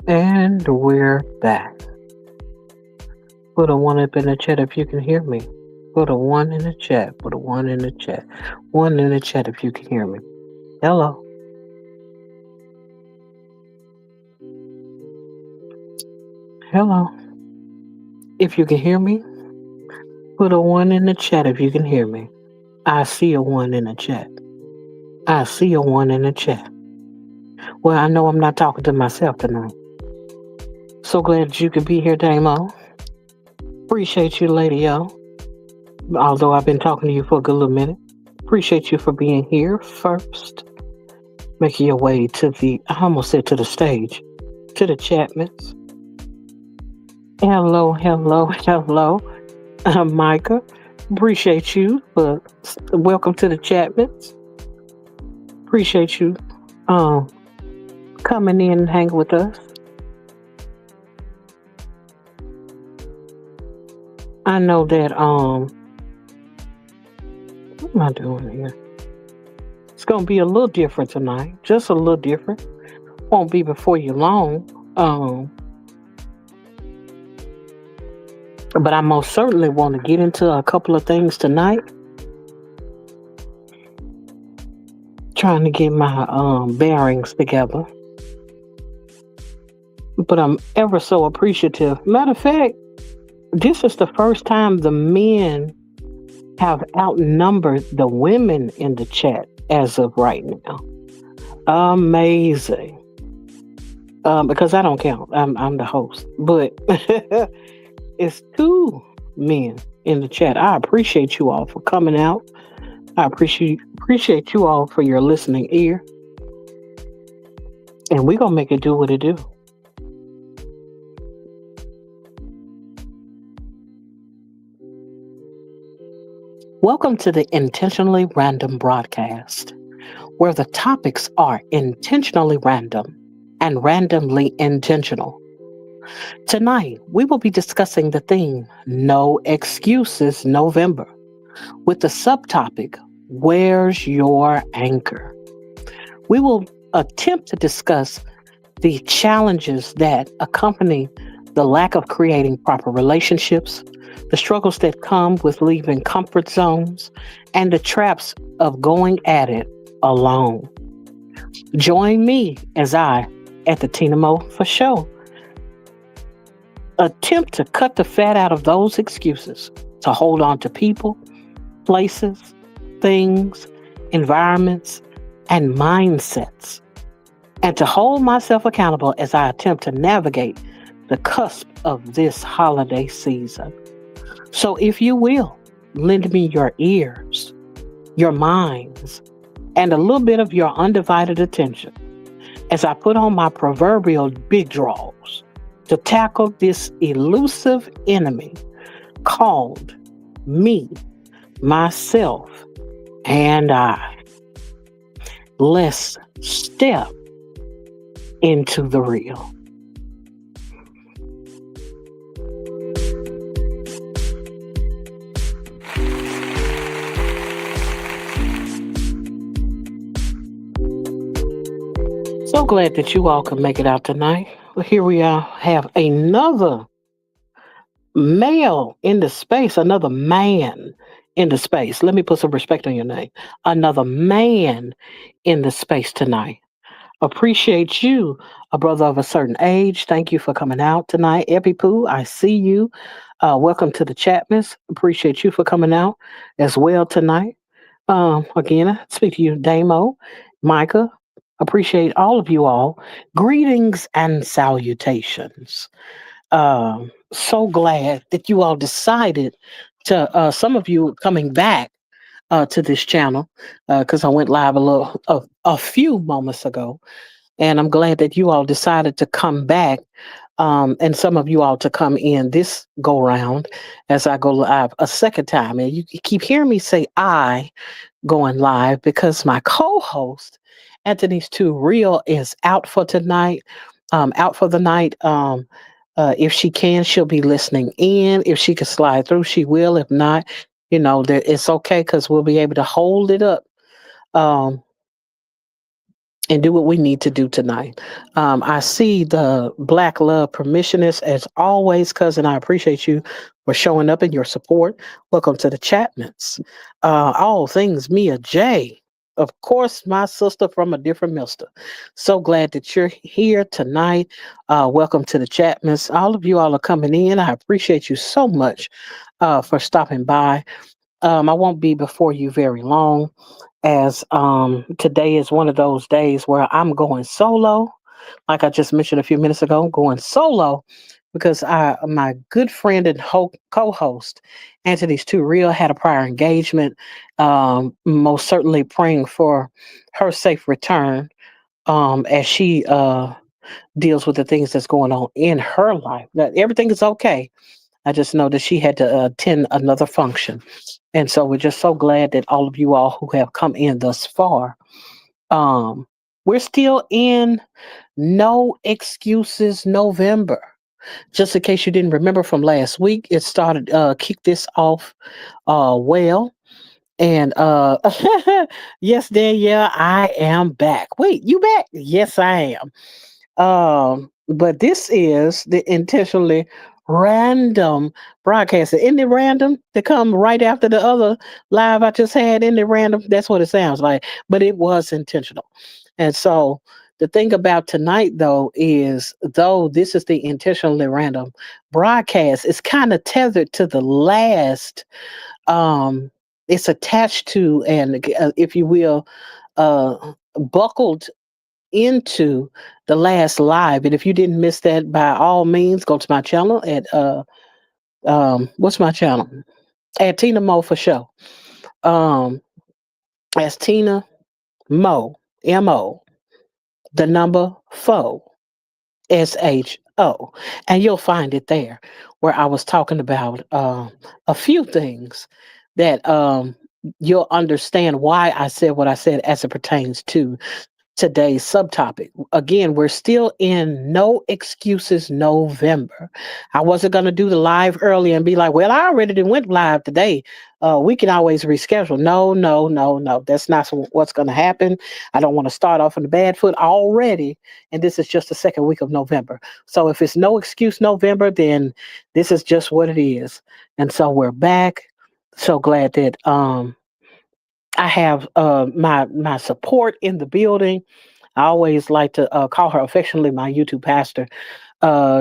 And we're back. Put a one up in the chat if you can hear me. Put a one in the chat. Put a one in the chat. One in the chat if you can hear me. Hello. Hello. If you can hear me, put a one in the chat if you can hear me. I see a one in the chat. I see a one in the chat. Well, I know I'm not talking to myself tonight. So glad that you could be here, Damo. Appreciate you, Lady O. Although I've been talking to you for a good little minute. Appreciate you for being here first. Making your way to I almost said to the stage, to the Chapmans. Hello, hello, hello, Micah. Appreciate you for welcome to the Chapmans. Appreciate you coming in and hanging with us. I know that what am I doing here? It's gonna be a little different tonight, just a little different. Won't be before you long. But I most certainly want to get into a couple of things tonight. Trying to get my bearings together. But I'm ever so appreciative. Matter of fact, this is the first time the men have outnumbered the women in the chat as of right now. Amazing. Because I don't count. I'm the host. But it's two men in the chat. I appreciate you all for coming out. I appreciate you all for your listening ear. And we're going to make it do what it do. Welcome to the Intentionally Random broadcast, where the topics are intentionally random and randomly intentional. Tonight, we will be discussing the theme, No Excuses November, with the subtopic, Where's Your Anchor? We will attempt to discuss the challenges that accompany the lack of creating proper relationships, the struggles that come with leaving comfort zones, and the traps of going at it alone. Join me as I, at the Tina Mo for Show, attempt to cut the fat out of those excuses to hold on to people, places, things, environments, and mindsets, and to hold myself accountable as I attempt to navigate the cusp of this holiday season. So if you will, lend me your ears, your minds, and a little bit of your undivided attention as I put on my proverbial big draws to tackle this elusive enemy called me, myself, and I. Let's step into the real. So glad that you all can make it out tonight. Well, here we are, have another male in the space, another man in the space. Let me put some respect on your name. Another man in the space tonight. Appreciate you, a brother of a certain age. Thank you for coming out tonight. Epipoo, I see you. Welcome to the Chapmans. Appreciate you for coming out as well tonight. Again, I speak to you, Damo, Micah. Appreciate all of you all. Greetings and salutations. So glad that you all decided to, some of you coming back to this channel, because I went live a few moments ago. And I'm glad that you all decided to come back, and some of you all to come in this go round as I go live a second time. And you keep hearing me say I going live because my co-host, Anthony's Too Real, is out for tonight, out for the night. If she can, she'll be listening in. If she can slide through, she will. If not, it's okay because we'll be able to hold it up. and do what we need to do tonight. I see the Black Love Permissionist as always, cousin. I appreciate you for showing up and your support. Welcome to the Chapmans. All things Mia J. Of course, my sister from a different mister. So glad that you're here tonight. Welcome to the Chapmans. All of you all are coming in. I appreciate you so much for stopping by. I won't be before you very long, as today is one of those days where I'm going solo. Like I just mentioned a few minutes ago, I'm going solo because my good friend and co-host Anthony's Too Real had a prior engagement. Most certainly praying for her safe return as she deals with the things that's going on in her life. That everything is okay. I just know that she had to attend another function. And so we're just so glad that all of you all who have come in thus far. Um, we're still in No Excuses November. Just in case you didn't remember from last week, it started kicked this off well. And yes, Danielle, I am back. Wait, you back? Yes, I am. But this is the intentionally random broadcasting. Isn't it random to come right after the other live I just had? Isn't it random? That's what it sounds like. But it was intentional. And so the thing about tonight, though, is though this is the intentionally random broadcast, it's kind of tethered to the last. It's attached to, and if you will, buckled into the last live. And if you didn't miss that, by all means, go to my channel at what's my channel? At Tina Mo for show. Um as Tina Mo, M-O, the number fo, SHO. And you'll find it there where I was talking about a few things that you'll understand why I said what I said as it pertains to today's subtopic. Again, we're still in No Excuses November. I wasn't going to do the live early and be like, well, I already did went live today. We can always reschedule. No, no, no, no. That's not what's going to happen. I don't want to start off on the bad foot already. And this is just the second week of November. So if it's No Excuse November, then this is just what it is. And so we're back. So glad that I have my support in the building. I always like to call her affectionately my YouTube pastor,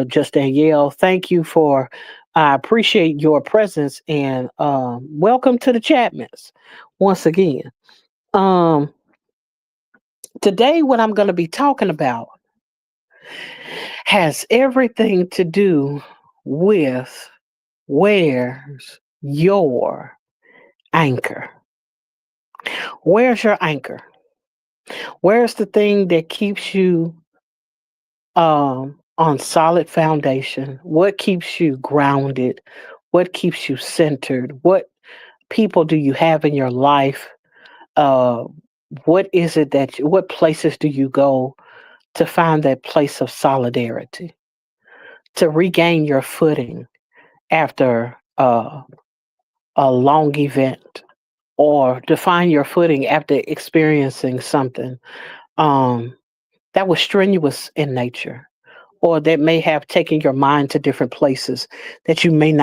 just Danielle. Thank you for. I appreciate your presence and welcome to the Chapmans once again. Um, Today, what I'm going to be talking about has everything to do with where's your anchor? Where's your anchor? Where's the thing that keeps you on solid foundation? What keeps you grounded? What keeps you centered? What people do you have in your life? Uh, what is it what places do you go to find that place of solidarity, to regain your footing after a long event, or to find your footing after experiencing something um, that was strenuous in nature? Or that may have taken your mind to different places that you may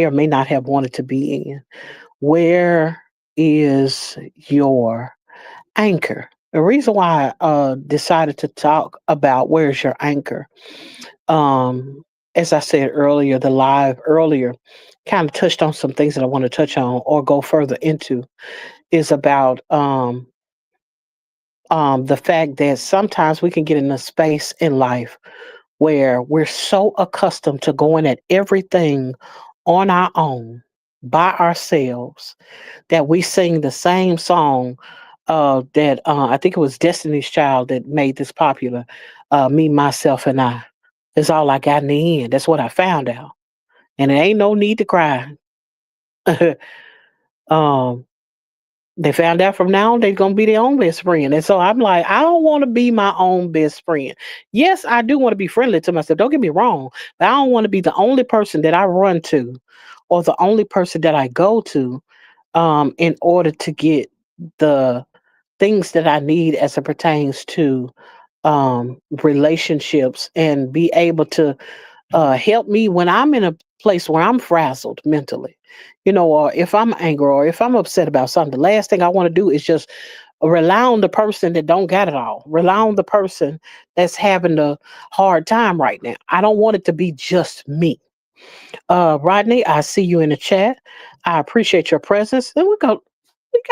or may not have wanted to be in. Where is your anchor? The reason why I decided to talk about where's your anchor, as I said earlier, the live earlier kind of touched on some things that I want to touch on or go further into, is about the fact that sometimes we can get in a space in life where we're so accustomed to going at everything on our own, by ourselves, that we sing the same song that I think it was Destiny's Child that made this popular. Me, myself, and I. It's all I got in the end. That's what I found out. And it ain't no need to cry. um, they found out from now on they're gonna be their own best friend. And so I'm like, I don't want to be my own best friend. Yes, I do want to be friendly to myself. Don't get me wrong, but I don't want to be the only person that I run to or the only person that I go to in order to get the things that I need as it pertains to relationships, and be able to help me when I'm in a place where I'm frazzled mentally, or if I'm angry or if I'm upset about something. The last thing I want to do is just rely on the person that don't got it all. Rely on the person that's having a hard time right now. I don't want it to be just me. Rodney, I see you in the chat. I appreciate your presence. And we got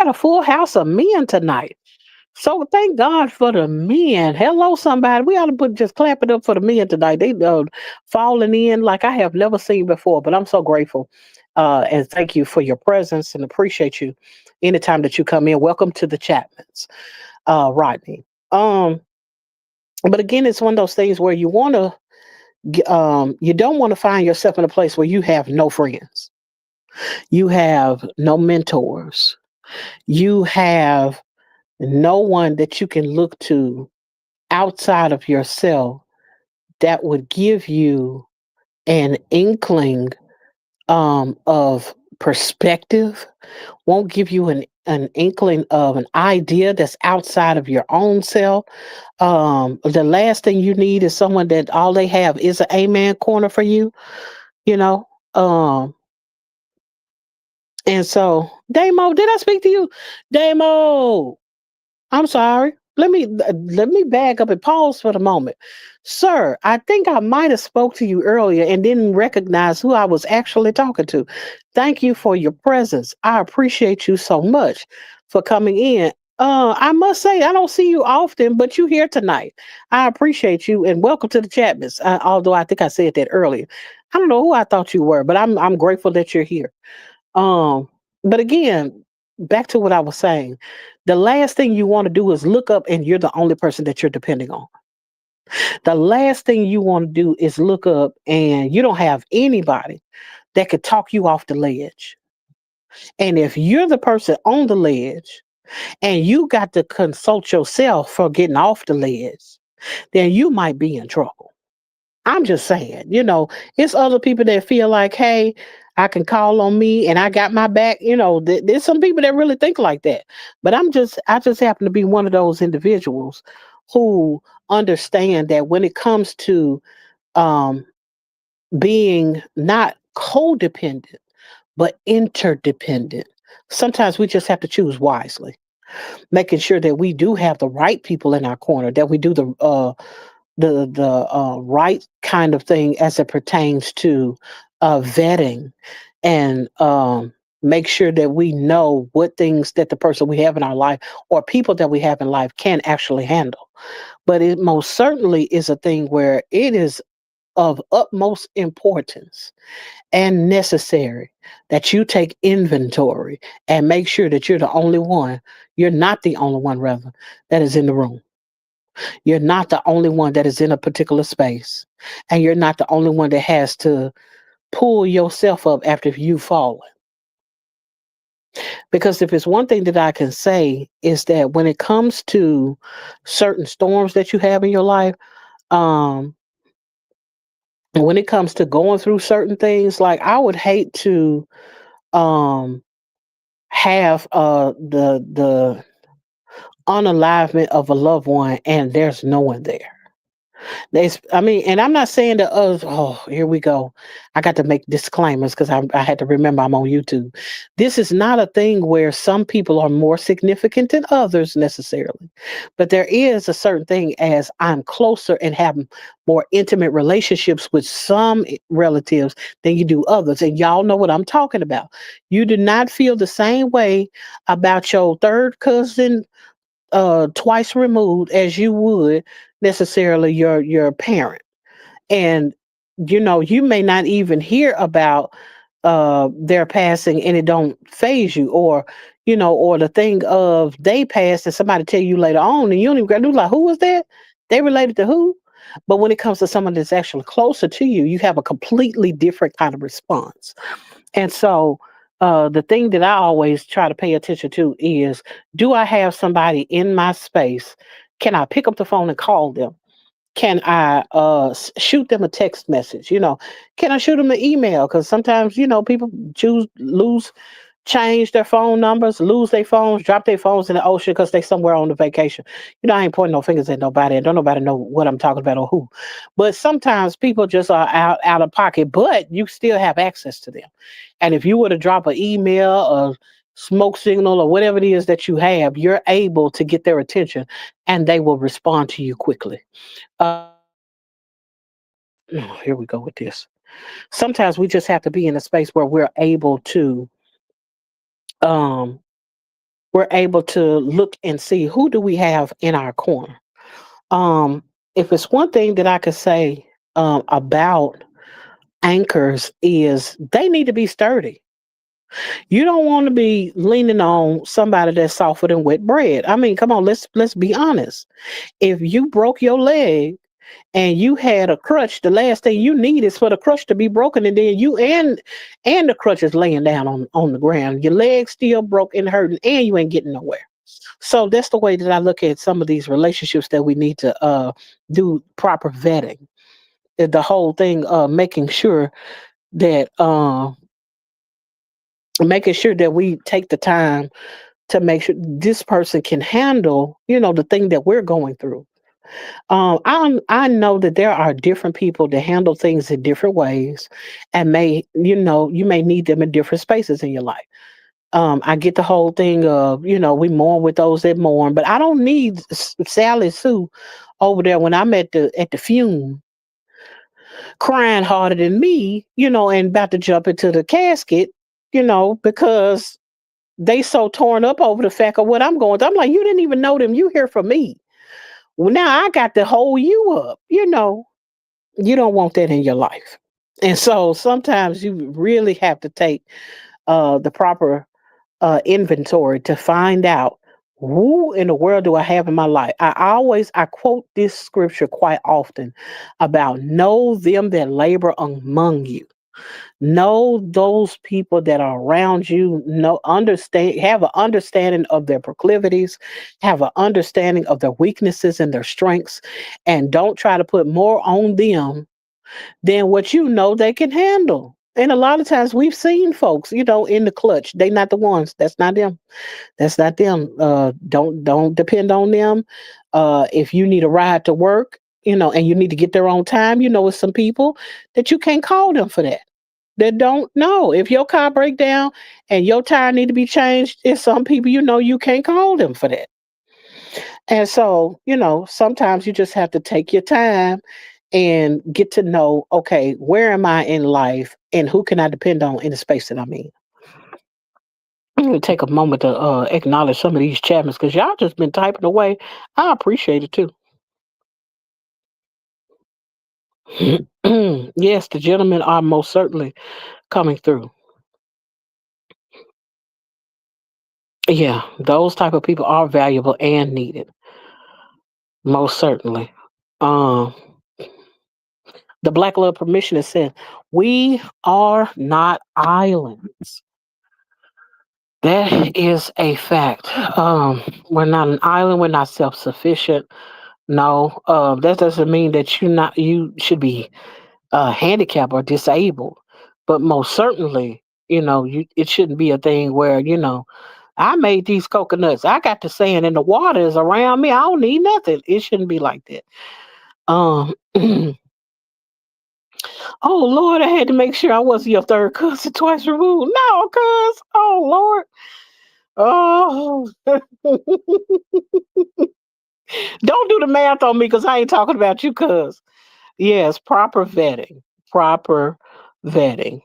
a full house of men tonight. So thank God for the men. Hello, somebody. We ought to just clap it up for the men tonight. They falling in like I have never seen before. But I'm so grateful, and thank you for your presence, and appreciate you anytime that you come in. Welcome to the Chapmans, Rodney. Um, but again, it's one of those things where you don't want to find yourself in a place where you have no friends, you have no mentors, you have no one that you can look to outside of yourself that would give you an inkling of perspective, won't give you an inkling of an idea that's outside of your own self. The last thing you need is someone that all they have is an amen corner for you, you know. Um, and so, Damo, did I speak to you? Damo, I'm sorry. Let me back up and pause for the moment. Sir, I think I might have spoke to you earlier and didn't recognize who I was actually talking to. Thank you for your presence. I appreciate you so much for coming in. I must say I don't see you often, but you here tonight. I appreciate you and welcome to the Chapmans. Although I think I said that earlier. I don't know who I thought you were, but I'm grateful that you're here. Um, but again, back to what I was saying. The last thing you want to do is look up and you're the only person that you're depending on. The last thing you want to do is look up and you don't have anybody that could talk you off the ledge. And if you're the person on the ledge and you got to consult yourself for getting off the ledge, then you might be in trouble. I'm just saying, it's other people that feel like, hey, I can call on me and I got my back. There's some people that really think like that. But I just happen to be one of those individuals who understand that when it comes to um, being not codependent, but interdependent, sometimes we just have to choose wisely, making sure that we do have the right people in our corner, that we do the right kind of thing as it pertains to vetting, and make sure that we know what things that the person we have in our life or people that we have in life can actually handle. But it most certainly is a thing where it is of utmost importance and necessary that you take inventory and make sure that you're not the only one, rather, that is in the room. You're not the only one that is in a particular space. And you're not the only one that has to pull yourself up after you've fallen. Because if it's one thing that I can say is that when it comes to certain storms that you have in your life, um, and when it comes to going through certain things, like I would hate to um have the unalivement of a loved one and there's no one there. I mean, and I'm not saying that. Oh, here we go. I got to make disclaimers because I had to remember I'm on YouTube. This is not a thing where some people are more significant than others necessarily, but there is a certain thing as I'm closer and have more intimate relationships with some relatives than you do others, and y'all know what I'm talking about. You do not feel the same way about your third cousin twice removed as you would necessarily your parent. And you may not even hear about their passing and it don't phase you, or the thing of they passed and somebody tell you later on and you don't even do like, who was that? They related to who? But when it comes to someone that's actually closer to you, you have a completely different kind of response. And so the thing that I always try to pay attention to is, do I have somebody in my space? Can I pick up the phone and call them? Can I shoot them a text message? Can I shoot them an email? Because sometimes, people choose lose change their phone numbers, lose their phones, drop their phones in the ocean because they somewhere on the vacation. I ain't pointing no fingers at nobody, and don't nobody know what I'm talking about or who. But sometimes people just are out of pocket, but you still have access to them. And if you were to drop an email or smoke signal or whatever it is that you have, you're able to get their attention, and they will respond to you quickly. Here we go with this. Sometimes we just have to be in a space where um we're able to look and see who do we have in our corner. Um, if it's one thing that I could say about anchors is they need to be sturdy. You don't want to be leaning on somebody that's softer than wet bread. I mean, come on, let's be honest. If you broke your leg and you had a crutch, the last thing you need is for the crutch to be broken, and then you and the crutch is laying down on the ground. Your leg still broke and hurting, and you ain't getting nowhere. So that's the way that I look at some of these relationships that we need to do proper vetting. The whole thing, that making sure that we take the time to make sure this person can handle, the thing that we're going through. I know that there are different people that handle things in different ways, and you may need them in different spaces in your life. I get the whole thing of, we mourn with those that mourn, but I don't need Sally Sue over there when I'm at the fume crying harder than me, and about to jump into the casket, because they so torn up over the fact of what I'm going through. I'm like, you didn't even know them. You here for me. Well, now I got to hold you up. You don't want that in your life. And so sometimes you really have to take the proper inventory to find out who in the world do I have in my life. I quote this scripture quite often about know them that labor among you. Know those people that are around you. Know, understand, have an understanding of their proclivities, have an understanding of their weaknesses and their strengths, and don't try to put more on them than what they can handle. And a lot of times we've seen folks, in the clutch. They not the ones. That's not them. That's not them. Don't depend on them. If you need a ride to work, and you need to get there on time, it's some people that you can't call them for that. That don't know if your car break down and your tire need to be changed. It's some people you can't call them for that. And so, sometimes you just have to take your time and get to know, okay, where am I in life and who can I depend on in the space that I'm in. I'm going to take a moment to acknowledge some of these chapters because y'all just been typing away. I appreciate it too. Yes, the gentlemen are most certainly coming through. Yeah, those type of people are valuable and needed, most certainly. Um, the Black Love Permission has said, we are not islands. That is a fact. We're not an island. We're not self-sufficient. No, that doesn't mean that you should be handicapped or disabled. But most certainly, it shouldn't be a thing where I made these coconuts. I got the sand and the water is around me. I don't need nothing. It shouldn't be like that. Um, oh Lord, I had to make sure I wasn't your third cousin twice removed. No, cuz. Oh Lord. Oh, don't do the math on me because I ain't talking about you, cuz. Yes, proper vetting. Proper vetting.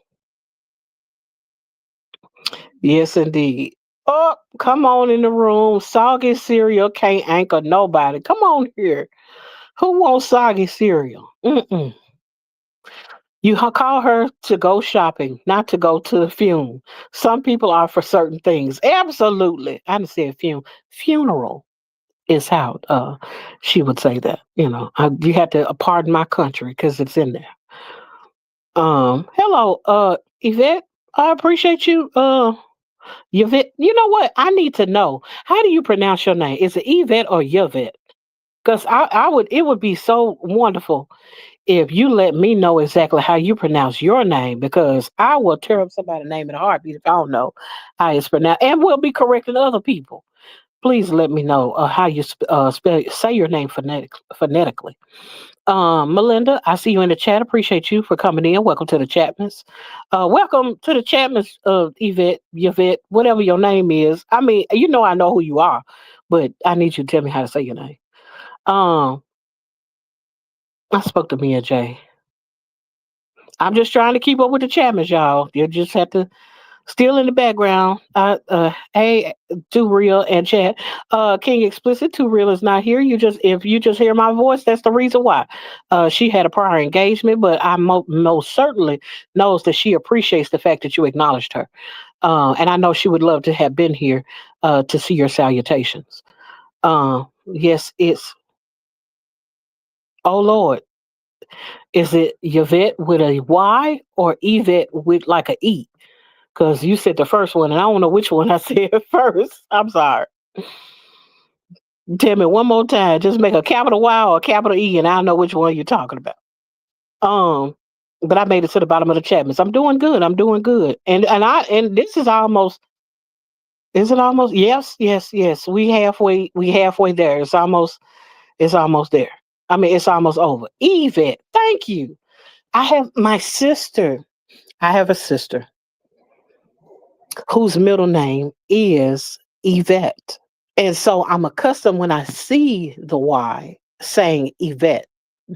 Yes, indeed. Oh, come on in the room. Soggy cereal can't anchor nobody. Come on here. Who wants soggy cereal? Mm-mm. Call her to go shopping, not to go to the funeral. Some people are for certain things. Absolutely. I didn't say a funeral is how she would say that. You had to pardon my country because it's in there. Hello, Yvette. I appreciate you. Yvette. You know what? I need to know. How do you pronounce your name? Is it Yvette or Yvette? Because I would. It would be so wonderful if you let me know exactly how you pronounce your name, because I will tear up somebody's name in a heartbeat if I don't know how it's pronounced, and will be correcting other people. Please let me know how you say your name phonetically. Melinda, I see you in the chat. Appreciate you for coming in. Welcome to the Chapmans. Welcome to the Chapmans, Yvette, whatever your name is. I mean, I know who you are, but I need you to tell me how to say your name. Um, I spoke to Mia J. I'm just trying to keep up with the Chapmans, y'all. You just have to still in the background. Hey, Too Real and Chat. King Explicit, Too Real is not here. If you just hear my voice, that's the reason why. She had a prior engagement, but I most certainly knows that she appreciates the fact that you acknowledged her. And I know she would love to have been here to see your salutations. Yes, it's, oh Lord, is it Yvette with a Y or Yvette with like a E? Because you said the first one, and I don't know which one I said first. I'm sorry. Tell me one more time. Just make a capital Y or a capital E, and I'll know which one you're talking about. Um, but I made it to the bottom of the Chapmans. I'm doing good. I'm doing good. And this is almost. Is it almost? Yes, yes, yes. We halfway. We halfway there. It's almost. It's almost there. I mean, it's almost over. Yvette, thank you. I have my sister. I have a sister whose middle name is Yvette. And so I'm accustomed when I see the Y saying Yvette.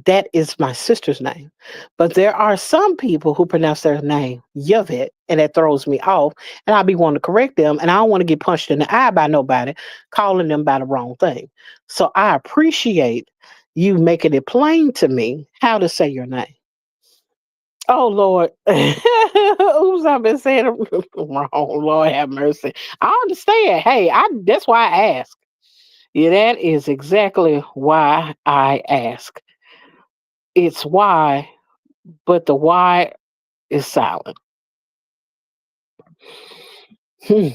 That is my sister's name. But there are some people who pronounce their name Yvette, and that throws me off. And I'll be wanting to correct them, and I don't want to get punched in the eye by nobody calling them by the wrong thing. So I appreciate you making it plain to me how to say your name. Oh Lord. Oops, I've been saying it wrong. Lord have mercy. I understand. Hey, I that's why I ask. Yeah, that is exactly why I ask. It's why, but the why is silent. Hmm.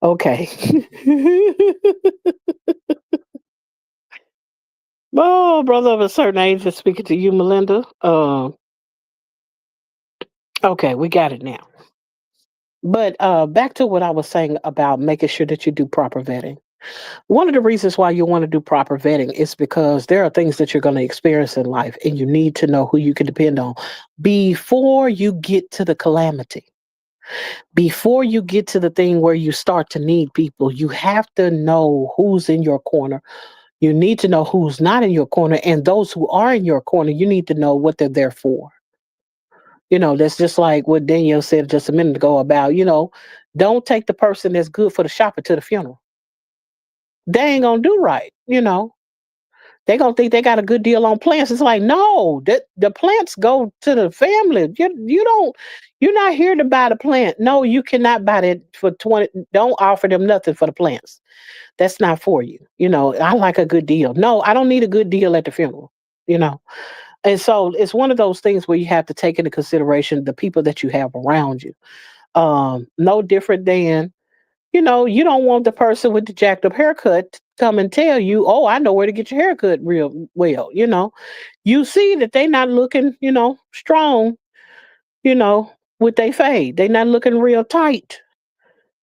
Okay. Oh, brother of a certain age is speaking to you, Melinda. Okay, we got it now. But back to what I was saying about making sure that you do proper vetting. One of the reasons why you want to do proper vetting is because there are things that you're going to experience in life, and you need to know who you can depend on before you get to the calamity. Before you get to the thing where you start to need people, you have to know who's in your corner. You need to know who's not in your corner. And those who are in your corner, you need to know what they're there for. That's just like what Danielle said just a minute ago about, don't take the person that's good for the shopping to the funeral. They ain't going to do right. They gonna think they got a good deal on plants. It's like, no, the plants go to the family. You're not here to buy the plant. No, you cannot buy that for 20. Don't offer them nothing for the plants. That's not for you. I like a good deal. No, I don't need a good deal at the funeral. You know. And so it's one of those things where you have to take into consideration the people that you have around you. No different than you don't want the person with the jacked up haircut to come and tell you, oh, I know where to get your haircut real well. You see that they not looking, strong, you know, with they fade. They not looking real tight,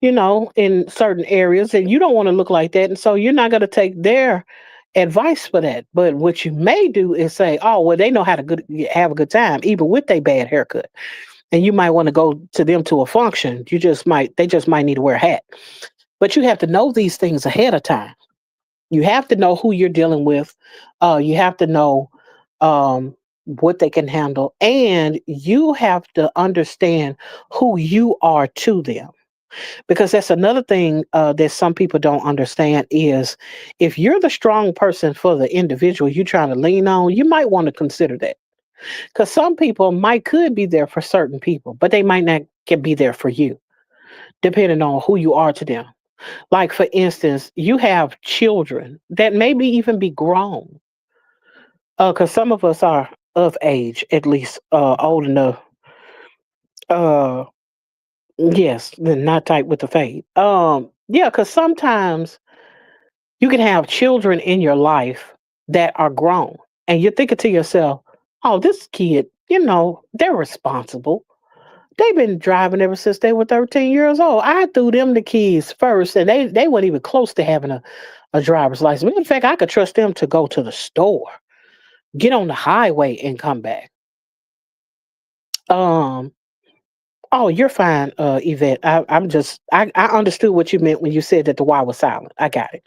in certain areas. And you don't want to look like that. And so you're not going to take their advice for that. But what you may do is say, oh, well, they know how to have a good time, even with their bad haircut. And you might want to go to them to a function. They just might need to wear a hat. But you have to know these things ahead of time. You have to know who you're dealing with. You have to know what they can handle. And you have to understand who you are to them. Because that's another thing that some people don't understand is if you're the strong person for the individual you're trying to lean on, you might want to consider that. Because some people could be there for certain people, but they might not can be there for you, depending on who you are to them. Like, for instance, you have children that maybe even be grown. Because some of us are of age, at least old enough. Uh, yes, not tight with the fade. Yeah, because sometimes you can have children in your life that are grown And you're thinking to yourself, oh, this kid, they're responsible. They've been driving ever since they were 13 years old. I threw them the keys first, and they weren't even close to having a driver's license. In fact, I could trust them to go to the store, get on the highway, and come back. Um, oh, you're fine, Yvette. I understood what you meant when you said that the Y was silent. I got it.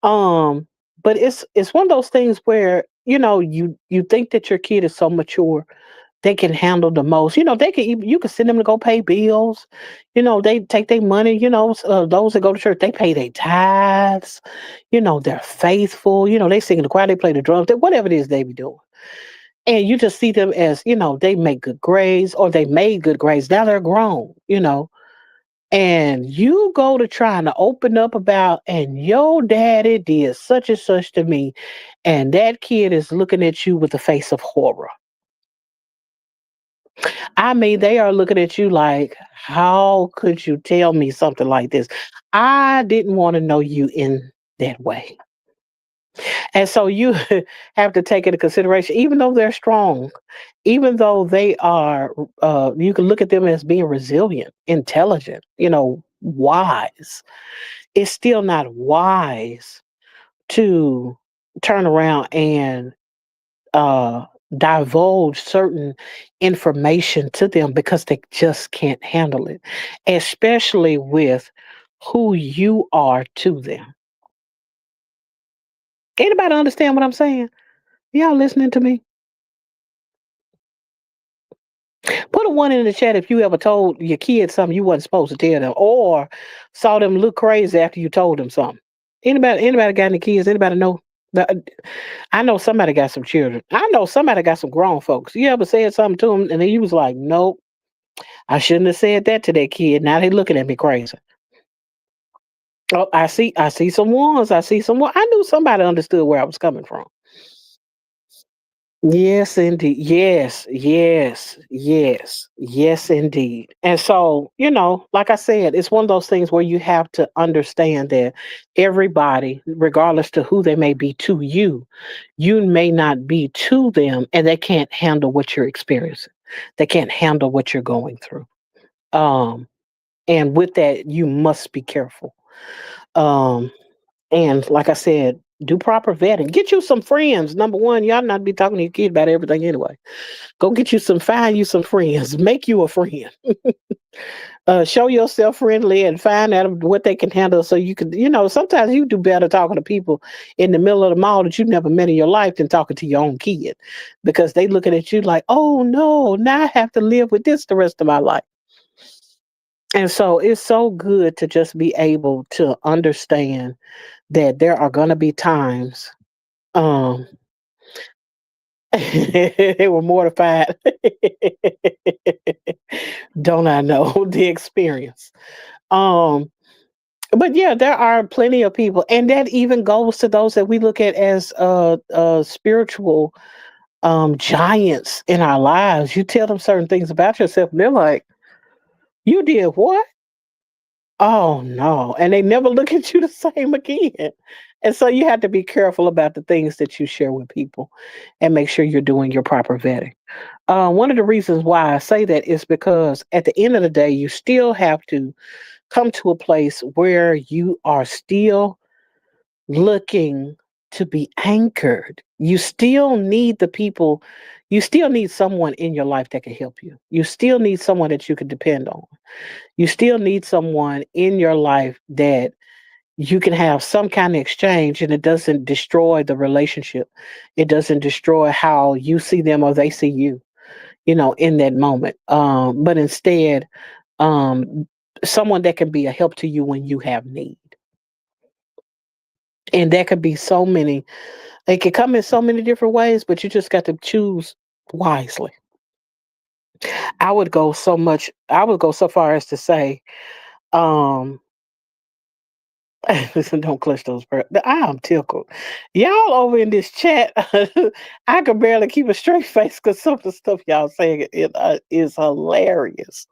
Um, but it's one of those things where you think that your kid is so mature, they can handle the most. They can even, you can send them to go pay bills. They take their money. Those that go to church, they pay their tithes. They're faithful. They sing in the choir, they play the drums, whatever it is they be doing. And you just see them as they make good grades or they made good grades. Now they're grown. And you go to trying to open up about, and your daddy did such and such to me, and that kid is looking at you with a face of horror. I mean, they are looking at you like, how could you tell me something like this? I didn't want to know you in that way. And so you have to take into consideration, even though they're strong, even though they are, you can look at them as being resilient, intelligent, wise. It's still not wise to turn around and uh, divulge certain information to them because they just can't handle it, especially with who you are to them. Anybody understand what I'm saying? Y'all listening to me? Put a one in the chat if you ever told your kids something you wasn't supposed to tell them, or saw them look crazy after you told them something. Anybody got any kids? Anybody know? I know somebody got some children. I know somebody got some grown folks. You ever said something to them and then you was like, nope, I shouldn't have said that to that kid. Now they looking at me crazy. Oh, I see some ones. I see some. I knew somebody understood where I was coming from. Yes, indeed. Yes, yes, yes, yes, indeed. And so, like I said, it's one of those things where you have to understand that everybody, regardless to who they may be to you, you may not be to them, and they can't handle what you're experiencing. They can't handle what you're going through. Um, and with that, you must be careful. Um, and like I said, do proper vetting. Get you some friends. Number one, y'all not be talking to your kid about everything anyway. Go get you find you some friends. Make you a friend. Show yourself friendly and find out what they can handle so you can, sometimes you do better talking to people in the middle of the mall that you never met in your life than talking to your own kid because they looking at you like, oh no, now I have to live with this the rest of my life. And so it's so good to just be able to understand that there are going to be times um they were mortified. Don't I know the experience? Um, but yeah, there are plenty of people, and that even goes to those that we look at as spiritual giants in our lives. You tell them certain things about yourself, and they're like, "You did what?" Oh no, and they never look at you the same again. And so you have to be careful about the things that you share with people, and make sure you're doing your proper vetting. One of the reasons why I say that is because at the end of the day, you still have to come to a place where you are still looking to be anchored. You still need the people, you still need someone in your life that can help you. You still need someone that you can depend on. You still need someone in your life that you can have some kind of exchange and it doesn't destroy the relationship. It doesn't destroy how you see them or they see you, in that moment. But instead, um, someone that can be a help to you when you have need. And that could be so many, it can come in so many different ways, but you just got to choose wisely. I would go so far as to say, um, listen, don't clutch those pearls. I am tickled. Y'all over in this chat, I can barely keep a straight face because some of the stuff y'all saying is hilarious.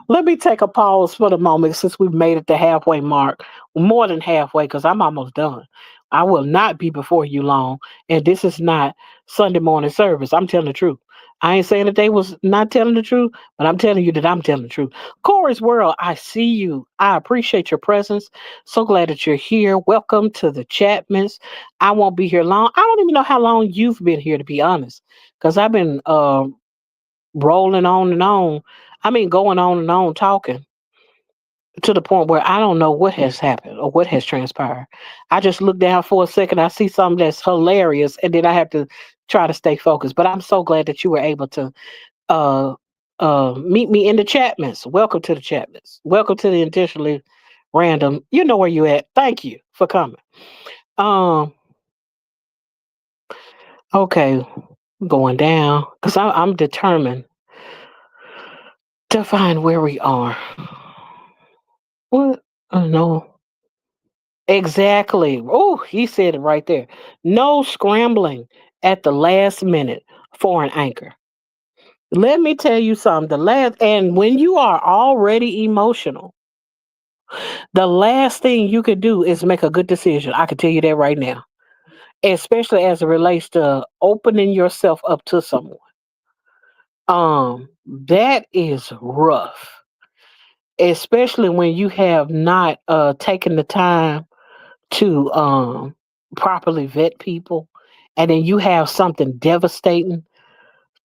Let me take a pause for the moment since we've made it the halfway mark, more than halfway because I'm almost done. I will not be before you long. And this is not Sunday morning service. I'm telling the truth. I ain't saying that they was not telling the truth, but I'm telling you that I'm telling the truth. Corey's World, I see you. I appreciate your presence. So glad that you're here. Welcome to the Chapmans. I won't be here long. I don't even know how long you've been here, to be honest, because I've been rolling on and on. I mean, going on and on, talking to the point where I don't know what has happened or what has transpired. I just look down for a second, I see something that's hilarious, and then I have to try to stay focused. But I'm so glad that you were able to uh meet me in the Chapmans. Welcome to the Chapmans. Welcome to the intentionally random. You know where you at. Thank you for coming. Um, okay, going down because I'm determined to find where we are. What? No. Exactly. Oh, he said it right there. No scrambling at the last minute for an anchor. Let me tell you something. And when you are already emotional, the last thing you could do is make a good decision. I can tell you that right now, especially as it relates to opening yourself up to someone. That is rough, especially when you have not taken the time to properly vet people, and then you have something devastating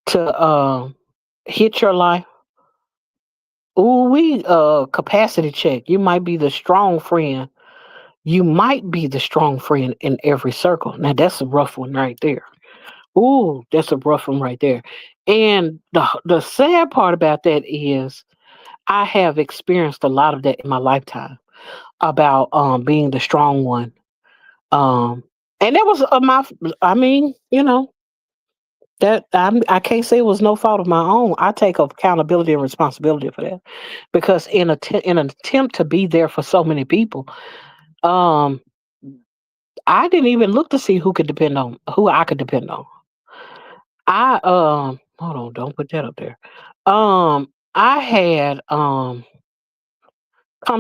to hit your life. Ooh, we capacity check. You might be the strong friend. You might be the strong friend in every circle. Now that's a rough one right there. Ooh, that's a rough one right there. And the sad part about that is I have experienced a lot of that in my lifetime about being the strong one. Um, and that was I mean, I can't say it was no fault of my own. I take accountability and responsibility for that because in an attempt to be there for so many people, um, I didn't even look to see who I could depend on. I hold on, don't put that up there. I had come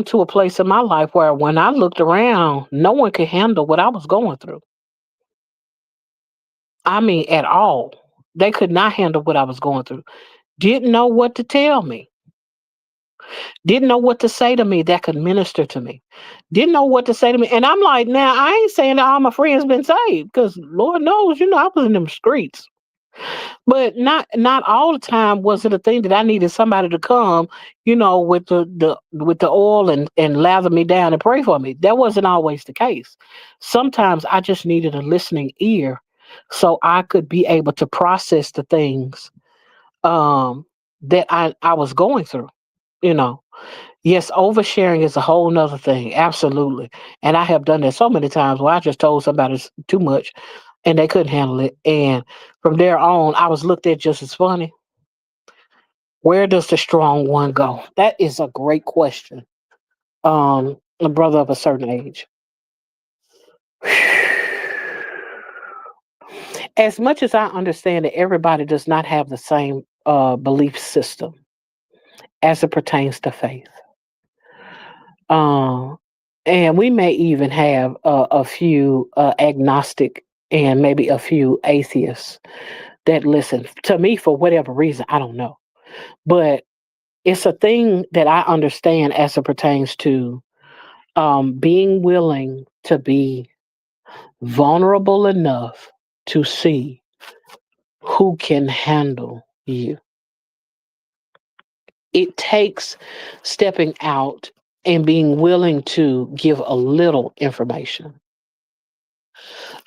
to a place in my life where when I looked around, no one could handle what I was going through. I mean, at all. They could not handle what I was going through. Didn't know what to tell me. Didn't know what to say to me that could minister to me. Didn't know what to say to me. And I'm like, now I ain't saying that all my friends been saved, because Lord knows, I was in them streets. But not all the time was it a thing that I needed somebody to come, with the oil and lather me down and pray for me. That wasn't always the case. Sometimes I just needed a listening ear so I could be able to process the things that I was going through, you know. Yes, oversharing is a whole nother thing. Absolutely. And I have done that so many times where I just told somebody too much and they couldn't handle it. And from there on, I was looked at just as funny. Where does the strong one go? That is a great question. A brother of a certain age. As much as I understand that everybody does not have the same belief system as it pertains to faith. Um, and we may even have a few agnostic and maybe a few atheists that listen to me for whatever reason. I don't know. But it's a thing that I understand as it pertains to being willing to be vulnerable enough to see who can handle you. It takes stepping out and being willing to give a little information,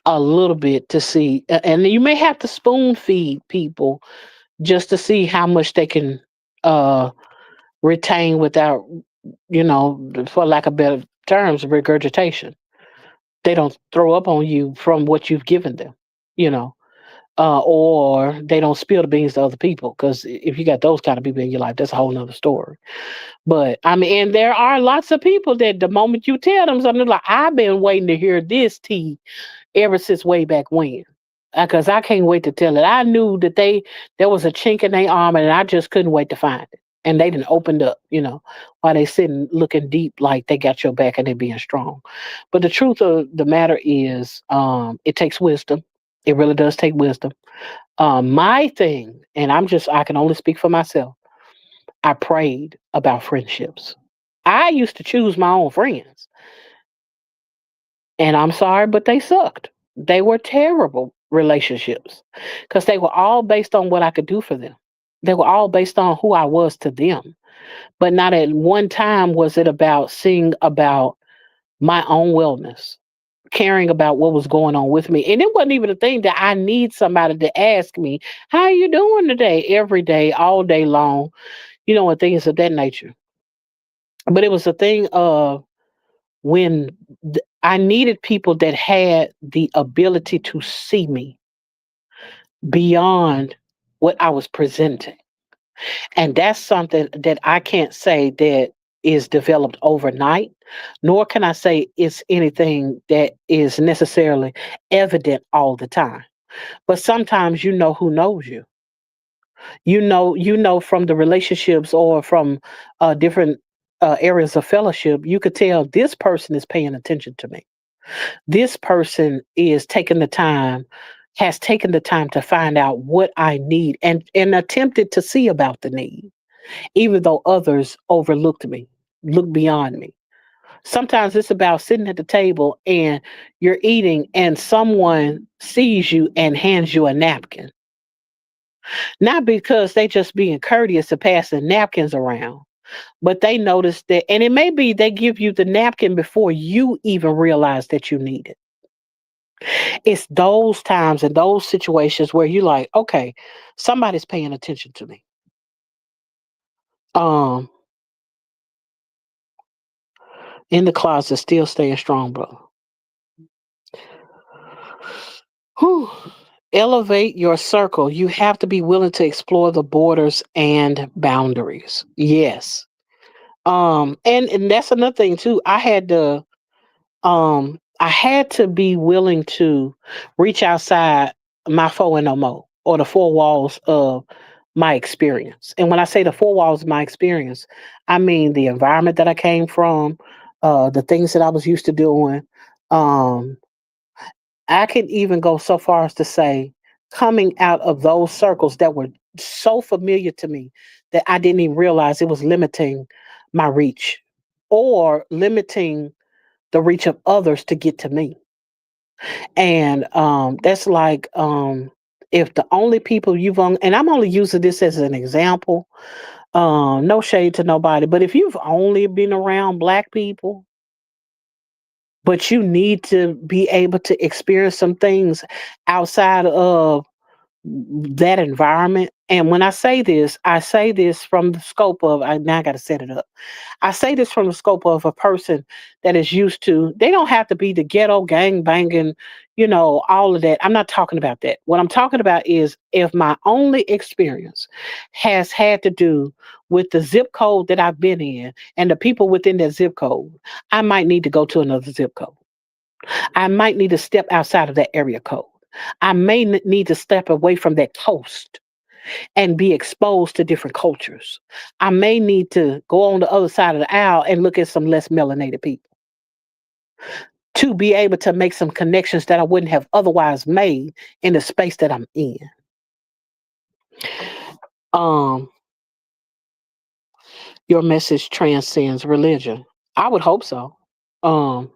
a little bit to see. And you may have to spoon feed people just to see how much they can uh, retain without, for lack of better terms, regurgitation. They don't throw up on you from what you've given them, you know, or they don't spill the beans to other people. Because if you got those kind of people in your life, that's a whole nother story. But I mean, and there are lots of people that the moment you tell them something, like, I've been waiting to hear this tea ever since way back when. Because I can't wait to tell it. I knew that there was a chink in their armor, and I just couldn't wait to find it. and they didn't opened up, while they sitting looking deep like they got your back and they being strong. But the truth of the matter is, it takes wisdom. It really does take wisdom. My thing, and I can only speak for myself. I prayed about friendships. I used to choose my own friends, and I'm sorry, but they sucked. They were terrible relationships because they were all based on what I could do for them. They were all based on who I was to them. But not at one time was it about seeing about my own wellness, caring about what was going on with me. And it wasn't even a thing that I need somebody to ask me, how are you doing today? Every day, all day long, and things of that nature. But it was a thing of when I needed people that had the ability to see me beyond what I was presenting. And that's something that I can't say that is developed overnight, nor can I say it's anything that is necessarily evident all the time. But sometimes you know who knows you. You know from the relationships or from different areas of fellowship, you could tell this person is paying attention to me. This person is taking the time, has taken the time to find out what I need and attempted to see about the need even though others overlooked me, looked beyond me. Sometimes it's about sitting at the table and you're eating and someone sees you and hands you a napkin. Not because they just being courteous to passing napkins around, but they notice that, and it may be they give you the napkin before you even realize that you need it. It's those times and those situations where you're like, okay, somebody's paying attention to me. Um, in the closet, still staying strong, brother. Whew. Elevate your circle. You have to be willing to explore the borders and boundaries. Yes. And that's another thing too. I had to be willing to reach outside my four and no more or the four walls of my experience. And when I say the four walls of my experience, I mean the environment that I came from, the things that I was used to doing, um, I could even go so far as to say, coming out of those circles that were so familiar to me that I didn't even realize it was limiting my reach or limiting the reach of others to get to me. And that's like if the only people and I'm only using this as an example, no shade to nobody, but if you've only been around black people, but you need to be able to experience some things outside of that environment. And when I say this from the scope of, now I got to set it up. I say this from the scope of a person that is used to, they don't have to be the ghetto gang banging, all of that. I'm not talking about that. What I'm talking about is if my only experience has had to do with the zip code that I've been in and the people within that zip code, I might need to go to another zip code. I might need to step outside of that area code. I may need to step away from that coast and be exposed to different cultures. I may need to go on the other side of the aisle and look at some less melanated people to be able to make some connections that I wouldn't have otherwise made in the space that I'm in. Um, your message transcends religion. I would hope so. Um,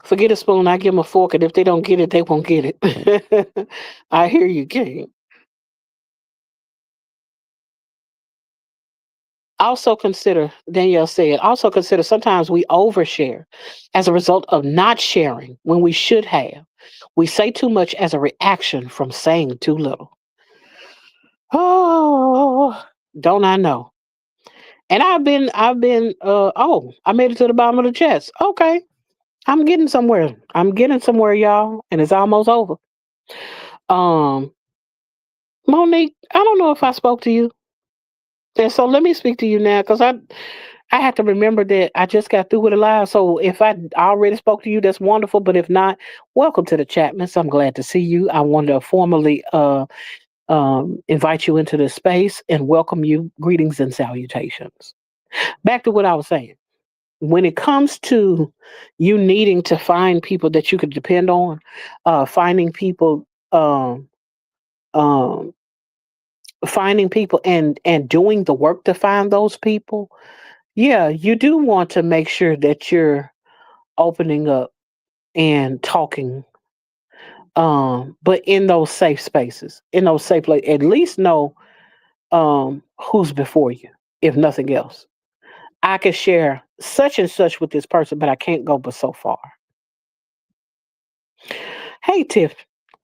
Forget a spoon, I give them a fork, and if they don't get it, they won't get it. I hear you, King. Also consider sometimes we overshare as a result of not sharing when we should have. We say too much as a reaction from saying too little. Oh, don't I know? And I made it to the bottom of the chest. Okay, I'm getting somewhere. I'm getting somewhere, y'all, and it's almost over. Um, Monique, I don't know if I spoke to you. And so let me speak to you now because I have to remember that I just got through with a live. So if I already spoke to you, that's wonderful. But if not, welcome to the Chapmans. I'm glad to see you. I want to formally invite you into this space and welcome you. Greetings and salutations. Back to what I was saying. When it comes to you needing to find people that you could depend on, finding people, um, finding people, and doing the work to find those people, yeah, you do want to make sure that you're opening up and talking, but in those safe spaces, in those safe places, at least know who's before you, if nothing else. I can share such and such with this person, but I can't go but so far. Hey, Tiff,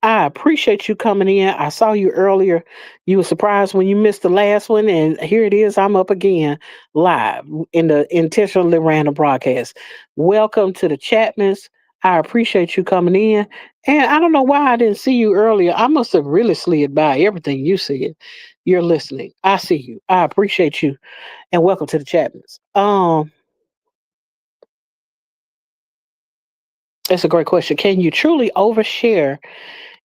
I appreciate you coming in. I saw you earlier. You were surprised when you missed the last one, and here it is. I'm up again live in the intentionally random broadcast. Welcome to the Chapmans. I appreciate you coming in. And I don't know why I didn't see you earlier. I must have really slid by everything you said. You're listening. I see you. I appreciate you. And welcome to the Chapmans. That's a great question. Can you truly overshare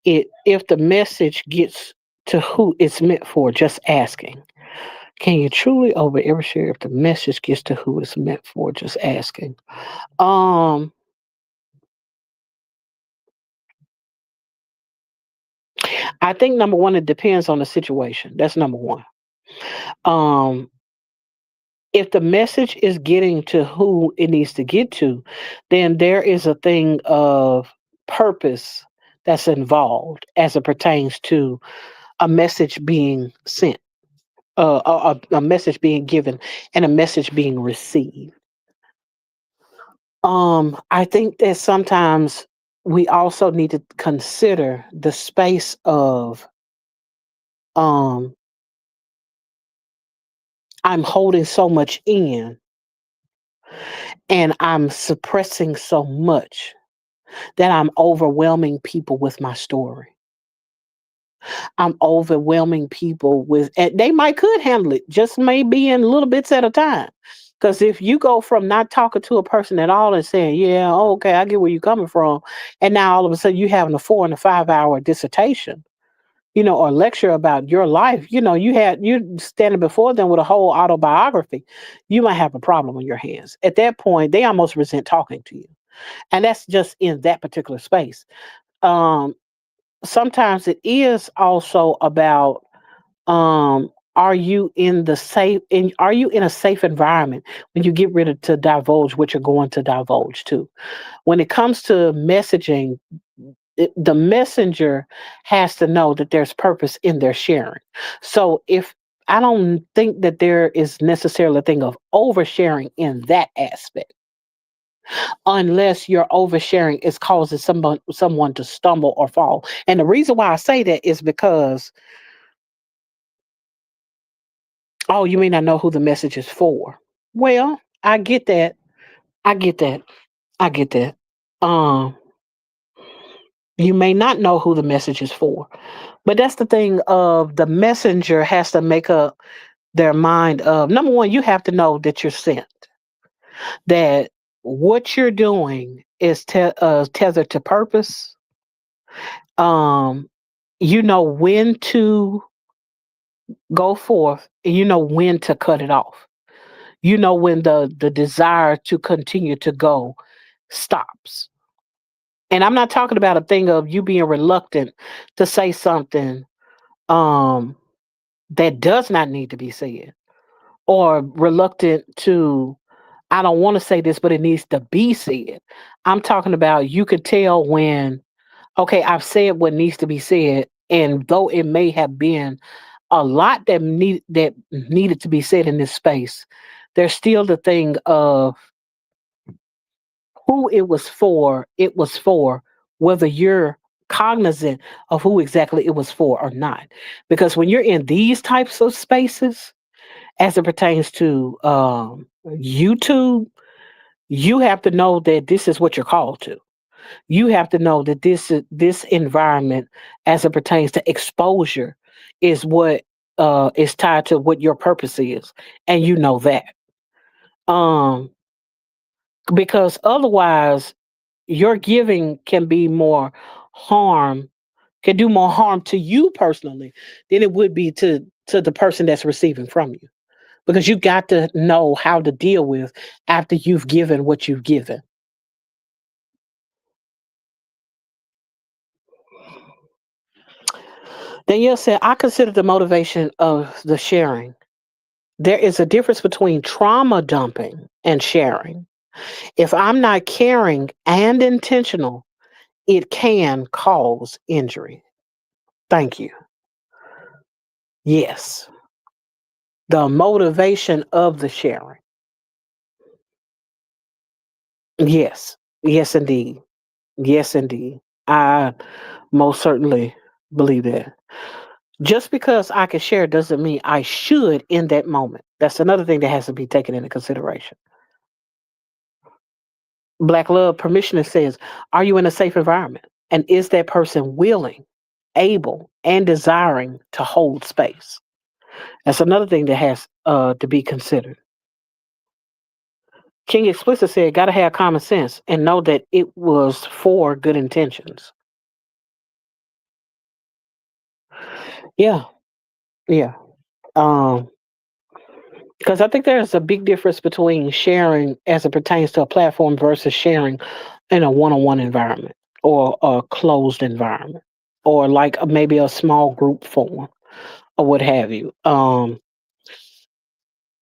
it if the message gets to who it's meant for? Just asking. Can you truly overshare if the message gets to who it's meant for? Just asking. Um, I think number one, it depends on the situation. That's number one. Um, if the message is getting to who it needs to get to, then there is a thing of purpose that's involved as it pertains to a message being sent, a message being given, and a message being received. I think that sometimes we also need to consider the space of um, I'm holding so much in and I'm suppressing so much that I'm overwhelming people with my story. I'm overwhelming people with, and they might could handle it, just maybe in little bits at a time. Because if you go from not talking to a person at all and saying, "Yeah, oh, okay, I get where you're coming from," and now all of a sudden you having a 4 and a 5 hour dissertation, or lecture about your life, you standing before them with a whole autobiography, you might have a problem on your hands. At that point, they almost resent talking to you, and that's just in that particular space. Um, Sometimes it is also about are you in the safe in are you in a safe environment when you get ready to divulge what you're going to divulge to? When it comes to messaging, the messenger has to know that there's purpose in their sharing. So if I don't think that there is necessarily a thing of oversharing in that aspect, unless your oversharing is causing someone to stumble or fall. And the reason why I say that is because, oh, you may not know who the message is for. Well, I get that. I get that. I get that. Um, you may not know who the message is for. But that's the thing of the messenger has to make up their mind of number one, you have to know that you're sent, that what you're doing is tethered to purpose. Um, you know when to go forth and you know when to cut it off. You know when the desire to continue to go stops. And I'm not talking about a thing of you being reluctant to say something um that does not need to be said, or reluctant to, I don't want to say this, but it needs to be said. I'm talking about you could tell when, okay, I've said what needs to be said, and though it may have been a lot that needed to be said in this space, there's still the thing of who it was for. It was for whether you're cognizant of who exactly it was for or not. Because when you're in these types of spaces, as it pertains to YouTube, you have to know that this is what you're called to. You have to know that this environment, as it pertains to exposure, is what is tied to what your purpose is, and you know that. Um, because otherwise your giving can be more harm, can do more harm to you personally than it would be to the person that's receiving from you. Because you got to know how to deal with after you've given what you've given. Danielle said, I consider the motivation of the sharing. There is a difference between trauma dumping and sharing. If I'm not caring and intentional, it can cause injury. Thank you. Yes. The motivation of the sharing. Yes. Yes, indeed. Yes, indeed. I most certainly believe that. Just because I can share doesn't mean I should in that moment. That's another thing that has to be taken into consideration. Black love permissioner says, are you in a safe environment? And is that person willing, able, and desiring to hold space? That's another thing that has to be considered. King Explicit said, gotta have common sense and know that it was for good intentions. Yeah, yeah. Um, because I think there's a big difference between sharing as it pertains to a platform versus sharing in a one-on-one environment or a closed environment or like maybe a small group form or what have you.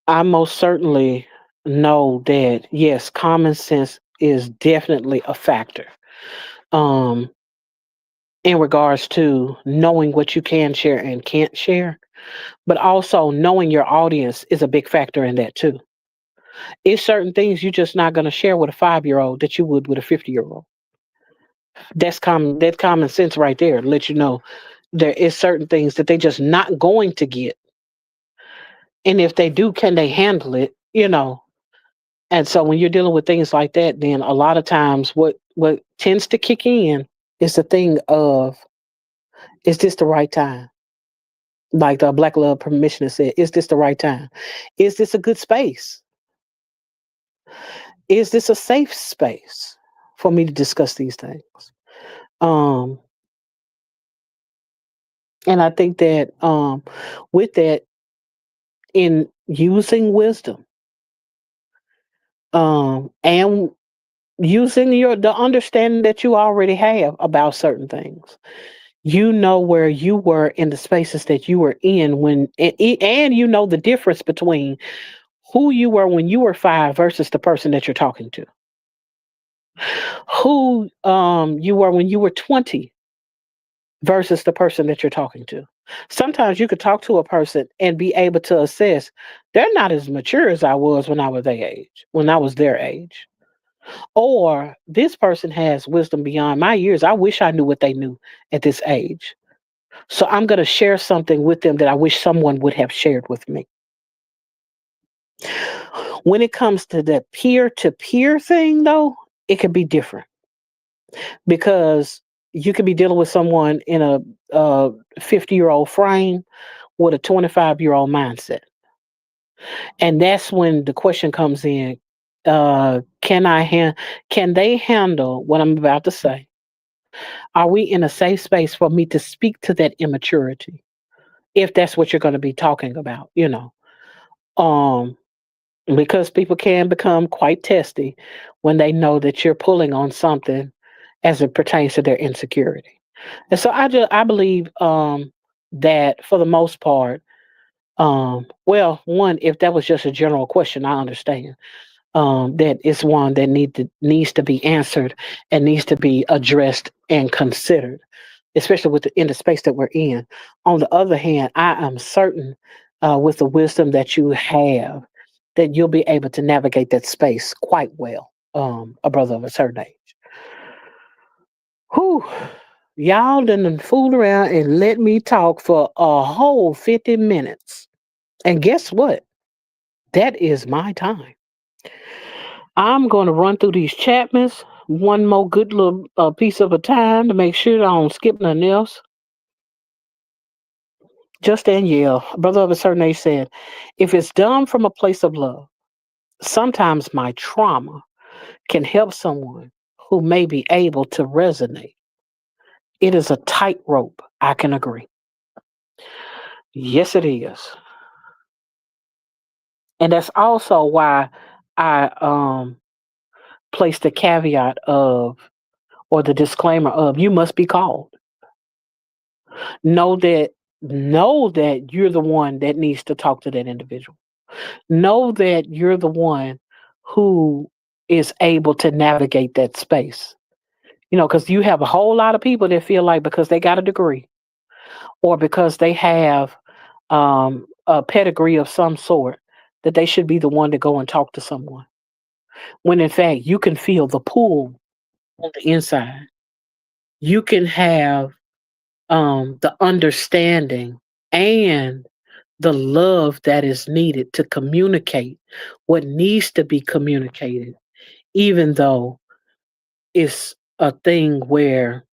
I most certainly know that yes, common sense is definitely a factor. Um, in regards to knowing what you can share and can't share, but also knowing your audience is a big factor in that too. It's certain things you're just not going to share with a 5 year old that you would with a 50-year-old. That's common sense right there. To let you know there is certain things that they just not going to get, and if they do, can they handle it? And so when you're dealing with things like that, then a lot of times what tends to kick in is the thing of, is this the right time? Like the Black Love Permissioner said, is this the right time? Is this a good space? Is this a safe space for me to discuss these things? Um, and I think that with that, in using wisdom, and using the understanding that you already have about certain things, you know where you were in the spaces that you were in when, and you know the difference between who you were when you were 5 versus the person that you're talking to, who you were when you were 20 versus the person that you're talking to. Sometimes you could talk to a person and be able to assess they're not as mature as I was when I was their age, when I was their age. Or this person has wisdom beyond my years. I wish I knew what they knew at this age. So I'm going to share something with them that I wish someone would have shared with me. When it comes to the peer to peer thing, though, it could be different because you could be dealing with someone in a 50-year-old frame with a 25-year-old mindset. And that's when the question comes in, can they handle what I'm about to say? Are we in a safe space for me to speak to that immaturity? If that's what you're going to be talking about. Um, because people can become quite testy when they know that you're pulling on something as it pertains to their insecurity. And so I believe that for the most part, well, one, if that was just a general question, I understand. That is one that needs to be answered and needs to be addressed and considered, especially in the space that we're in. On the other hand, I am certain, with the wisdom that you have, that you'll be able to navigate that space quite well. A brother of a certain age. Whew. Y'all done fooled around and let me talk for a whole 50 minutes. And guess what? That is my time. I'm going to run through these Chapmans one more good little piece of a time to make sure I don't skip nothing else. Just Danielle, a brother of a certain age, said, if it's done from a place of love, Sometimes my trauma can help someone who may be able to resonate. It is a tightrope, I can agree. Yes, it is. And that's also why I placed the caveat of, or the disclaimer of, you must be called. Know that know that you're the one that needs to talk to that individual. Know that you're the one who is able to navigate that space. Because you have a whole lot of people that feel like because they got a degree or because they have a pedigree of some sort that they should be the one to go and talk to someone. When in fact, you can feel the pull on the inside. You can have the understanding and the love that is needed to communicate what needs to be communicated, even though it's a thing where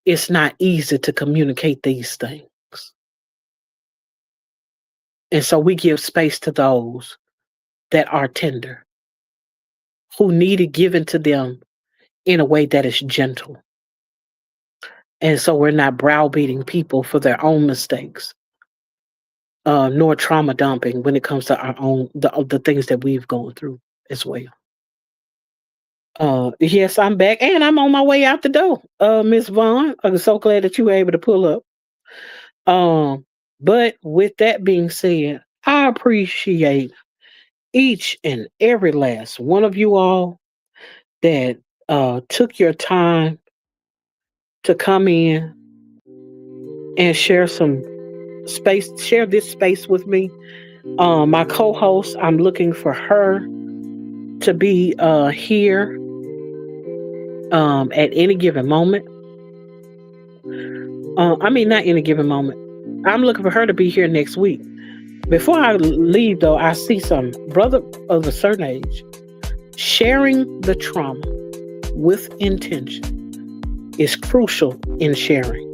it's not easy to communicate these things. And so we give space to those that are tender, who need it given to them in a way that is gentle. And so we're not browbeating people for their own mistakes, nor trauma dumping when it comes to our own the things that we've gone through as well. Yes, I'm back and I'm on my way out the door. Miss Vaughn, I'm so glad that you were able to pull up. But with that being said, I appreciate each and every last one of you all that took your time to come in and share this space with me. My co-host, I'm looking for her to be here at any given moment. Not any given moment. I'm looking for her to be here next week. Before I leave, though, I see some brother of a certain age sharing the trauma with intention is crucial in sharing.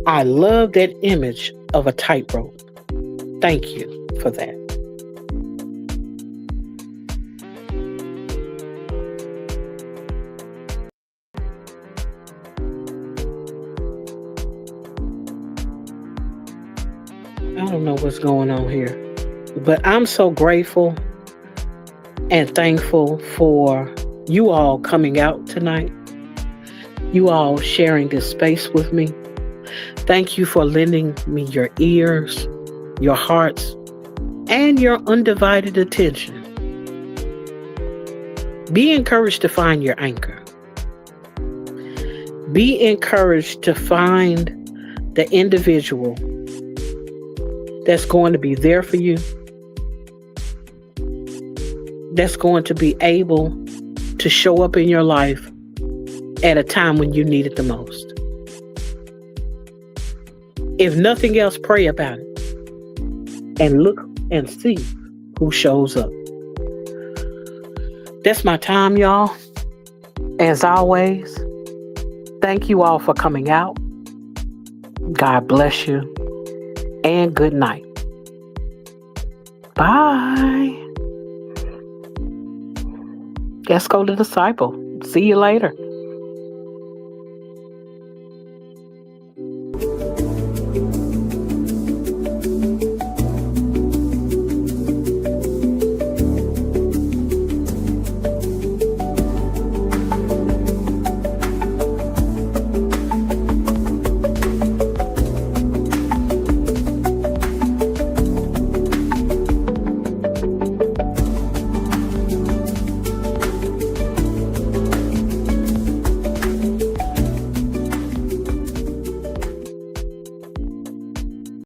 I love that image of a tightrope. Thank you for that. I don't know what's going on here, but I'm so grateful and thankful for you all coming out tonight, you all sharing this space with me. Thank you for lending me your ears, your hearts, and your undivided attention. Be encouraged to find your anchor. Be encouraged to find the individual that's going to be there for you, that's going to be able to show up in your life at a time when you need it the most. If nothing else, pray about it and look and see who shows up. That's my time, y'all. As always, thank you all for coming out. God bless you. And good night. Bye. Let's go to Disciple. See you later.